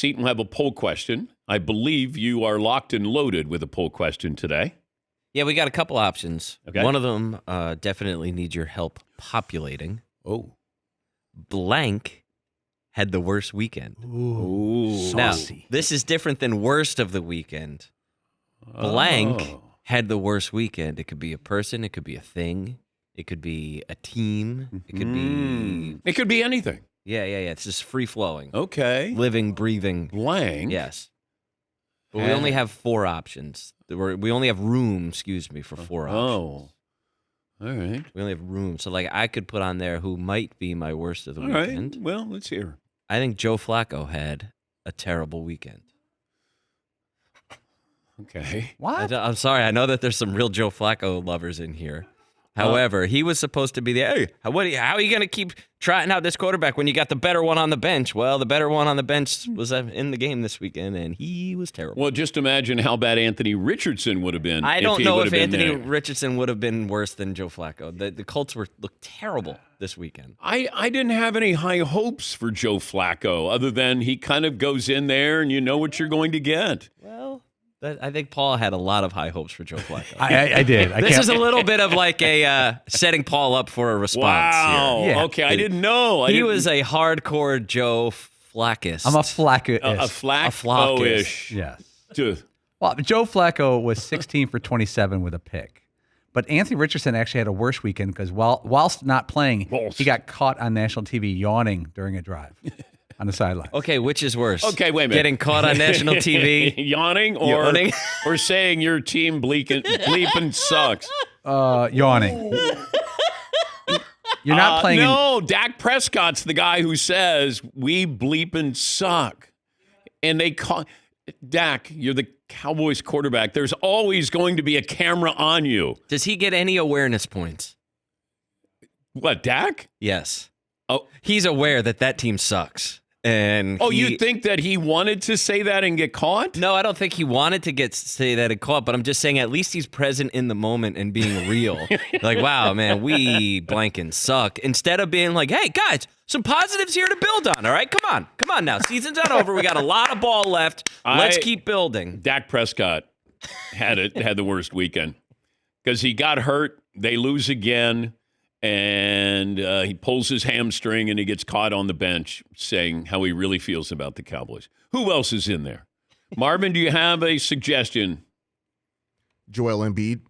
Seton will have a poll question. I believe you are locked and loaded with a poll question today. Yeah, we got a couple options. Okay. One of them definitely needs your help populating. Oh. Blank had the worst weekend. Ooh. Now, Saucy. this is different than worst of the weekend. Blank had the worst weekend. It could be a person. It could be a thing. It could be a team. It could be... It could be anything. Yeah. It's just free-flowing. Okay. Living, breathing. Blank. Yes. But we only have 4 options. We only have room, for 4 options. Oh. All right. We only have room. So, I could put on there who might be my worst of the All weekend. right. Well, let's hear. I think Joe Flacco had a terrible weekend. Okay. What? I'm sorry. I know that there's some real Joe Flacco lovers in here. However, he was supposed to be how are you going to keep trotting out this quarterback when you got the better one on the bench? Well, the better one on the bench was in the game this weekend, and he was terrible. Well, just imagine how bad Anthony Richardson would have been. I don't know if Anthony there. Richardson would have been worse than Joe Flacco. The Colts looked terrible this weekend. I didn't have any high hopes for Joe Flacco other than he kind of goes in there and you know what you're going to get. Well, I think Paul had a lot of high hopes for Joe Flacco. I did. This is a little bit of like a setting Paul up for a response Wow. here. Yeah. Okay, I didn't know. He was a hardcore Joe Flackist. I'm a Flacco. a Flacco-ish. Yes. Dude. Well, Joe Flacco was 16 for 27 with a pick. But Anthony Richardson actually had a worse weekend because whilst not playing, he got caught on national TV yawning during a drive on the sideline. Okay, which is worse? Okay, wait a minute. Getting caught on national TV? Yawning or saying your team bleeping sucks. Yawning. You're not playing. No, Dak Prescott's the guy who says we bleeping suck. And they call Dak, you're the Cowboys quarterback. There's always going to be a camera on you. Does he get any awareness points? What, Dak? Yes. Oh, He's aware that team sucks. And you think that he wanted to say that and get caught? No, I don't think he wanted to say that and caught, but I'm just saying at least he's present in the moment and being real. Like, wow, man, we blanking suck. Instead of being like, hey, guys, some positives here to build on, all right? Come on now. Season's not over. We got a lot of ball left. Let's keep building. Dak Prescott had the worst weekend because he got hurt. They lose again. And he pulls his hamstring and he gets caught on the bench saying how he really feels about the Cowboys. Who else is in there? Marvin, do you have a suggestion? Joel Embiid.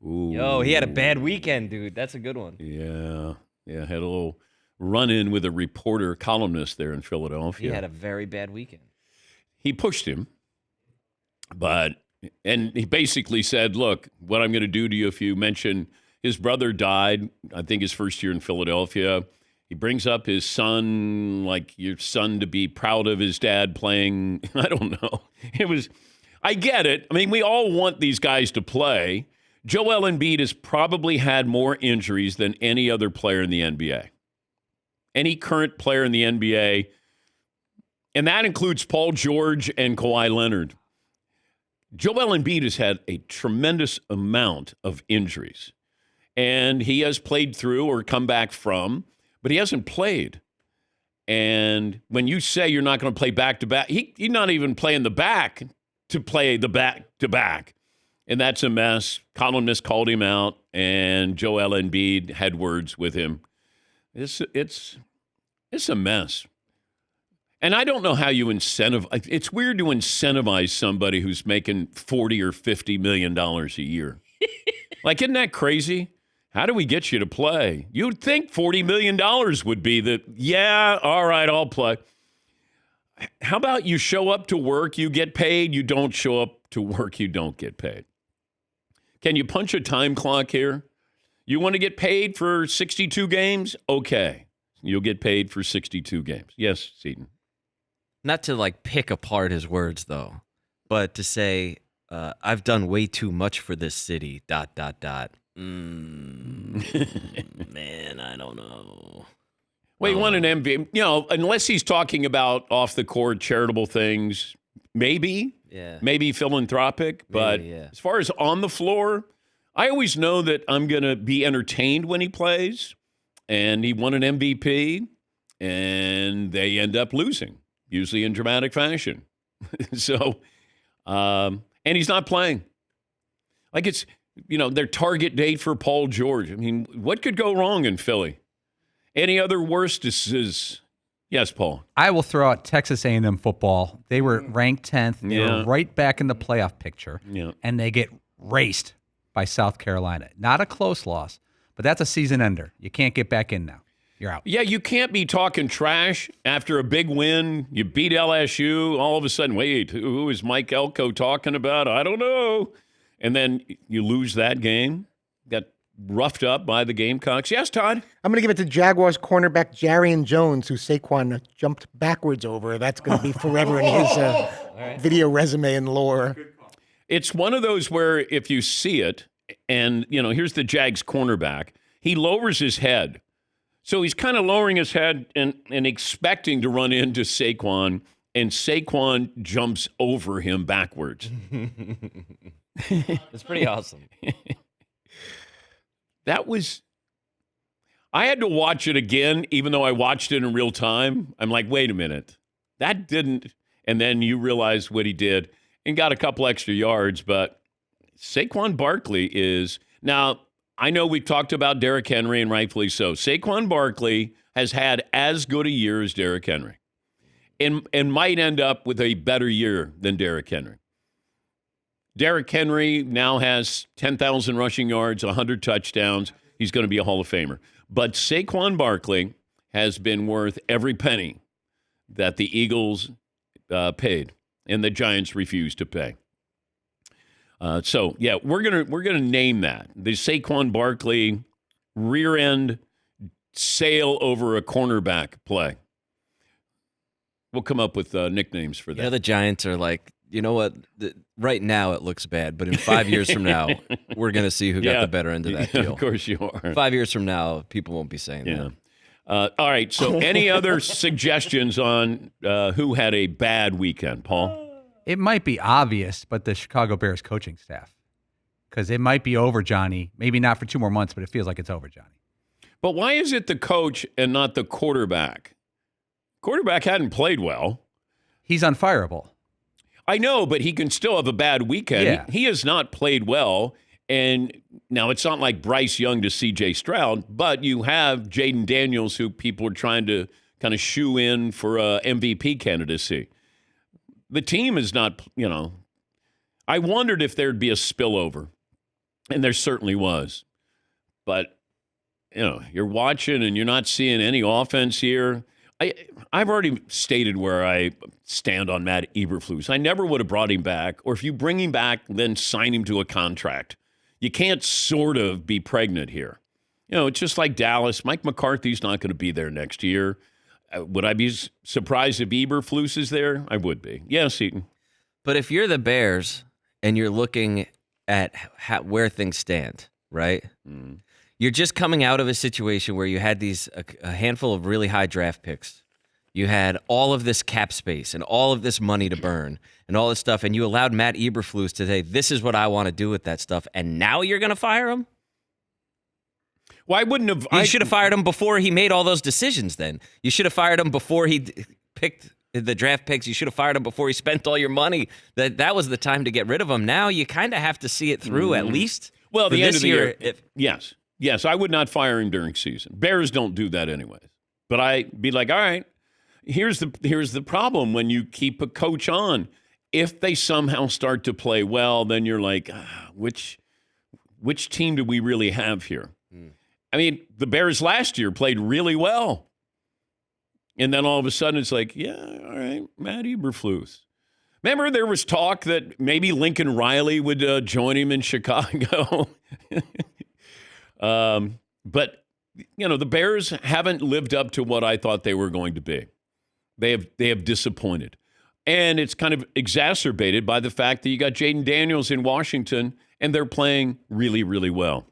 Ooh. Yo, he had a bad weekend, dude. That's a good one. Yeah, had a little run-in with a columnist there in Philadelphia. He had a very bad weekend. He pushed him, and he basically said, look, what I'm going to do to you if you mention his brother died, I think his first year in Philadelphia. He brings up his son, like your son to be proud of his dad playing. I don't know. I get it. I mean, we all want these guys to play. Joel Embiid has probably had more injuries than any other player in the NBA. Any current player in the NBA. And that includes Paul George and Kawhi Leonard. Joel Embiid has had a tremendous amount of injuries. And he has played through or come back from, but he hasn't played. And when you say you're not going to play back-to-back, he's not even playing the back to play the back-to-back. And that's a mess. Columnist called him out, and Joel Embiid had words with him. It's a mess. And I don't know how you incentivize. It's weird to incentivize somebody who's making $40 or $50 million a year. Like, isn't that crazy? How do we get you to play? You'd think $40 million would be all right, I'll play. How about you show up to work, you get paid, you don't show up to work, you don't get paid? Can you punch a time clock here? You want to get paid for 62 games? Okay. You'll get paid for 62 games. Yes, Seton. Not to pick apart his words though, but to say, I've done way too much for this city, ... Man, I don't know. Well, you want an MVP, unless he's talking about off the court charitable things, maybe. Yeah. Maybe philanthropic. But as far as on the floor, I always know that I'm going to be entertained when he plays. And he won an MVP, and they end up losing. usually in dramatic fashion. So, and he's not playing. Like it's, their target date for Paul George. I mean, what could go wrong in Philly? Any other worstices? Yes, Paul. I will throw out Texas A&M football. They were ranked 10th. They were right back in the playoff picture. Yeah. And they get raced by South Carolina. Not a close loss, but that's a season ender. You can't get back in now. You're out. Yeah, you can't be talking trash after a big win. You beat LSU. All of a sudden, wait, who is Mike Elko talking about? I don't know. And then you lose that game. Got roughed up by the Gamecocks. Yes, Todd? I'm going to give it to Jaguars cornerback Jarian Jones, who Saquon jumped backwards over. That's going to be forever in his video resume and lore. It's one of those where if you see it, and, here's the Jags cornerback, he lowers his head. So he's kind of lowering his head and expecting to run into Saquon, and Saquon jumps over him backwards. It's pretty awesome. I had to watch it again, even though I watched it in real time. I'm like, wait a minute. That didn't. And then you realize what he did and got a couple extra yards. But Saquon Barkley is now. I know we talked about Derrick Henry, and rightfully so. Saquon Barkley has had as good a year as Derrick Henry and might end up with a better year than Derrick Henry. Derrick Henry now has 10,000 rushing yards, 100 touchdowns. He's going to be a Hall of Famer. But Saquon Barkley has been worth every penny that the Eagles paid and the Giants refused to pay. So we're gonna name that the Saquon Barkley rear end sail over a cornerback play. We'll come up with nicknames for that. The Giants are like, you know what? Right now it looks bad, but in 5 years from now, we're gonna see who got the better end of that deal. Of course you are. 5 years from now, people won't be saying that. All right. So, any other suggestions on who had a bad weekend, Paul? It might be obvious, but the Chicago Bears coaching staff. Because it might be over, Johnny. Maybe not for 2 more months, but it feels like it's over, Johnny. But why is it the coach and not the quarterback? Quarterback hadn't played well. He's unfireable. I know, but he can still have a bad weekend. Yeah. He has not played well. And now it's not like Bryce Young to C.J. Stroud, but you have Jaden Daniels, who people are trying to kind of shoe in for MVP candidacy. The team is not, I wondered if there'd be a spillover, and there certainly was. But, you're watching and you're not seeing any offense here. I've already stated where I stand on Matt Eberflus. I never would have brought him back, or if you bring him back, then sign him to a contract. You can't sort of be pregnant here. It's just like Dallas. Mike McCarthy's not going to be there next year. Would I be surprised if Eberflus is there? I would be. Yes, Eaton. But if you're the Bears and you're looking at where things stand, right? Mm. You're just coming out of a situation where you had a handful of really high draft picks. You had all of this cap space and all of this money to burn and all this stuff, and you allowed Matt Eberflus to say, this is what I want to do with that stuff, and now you're going to fire him? Well, I wouldn't have. You should have fired him before he made all those decisions then. You should have fired him before he picked the draft picks. You should have fired him before he spent all your money. That was the time to get rid of him. Now you kind of have to see it through at least. Well, the end of the year. Yes, I would not fire him during season. Bears don't do that anyways. But I'd be like, all right, here's the problem when you keep a coach on. If they somehow start to play well, then you're like, which team do we really have here? I mean, the Bears last year played really well. And then all of a sudden it's like, yeah, all right, Matt Eberflus. Remember there was talk that maybe Lincoln Riley would join him in Chicago? But, the Bears haven't lived up to what I thought they were going to be. They have disappointed. And it's kind of exacerbated by the fact that you got Jaden Daniels in Washington, and they're playing really, really well.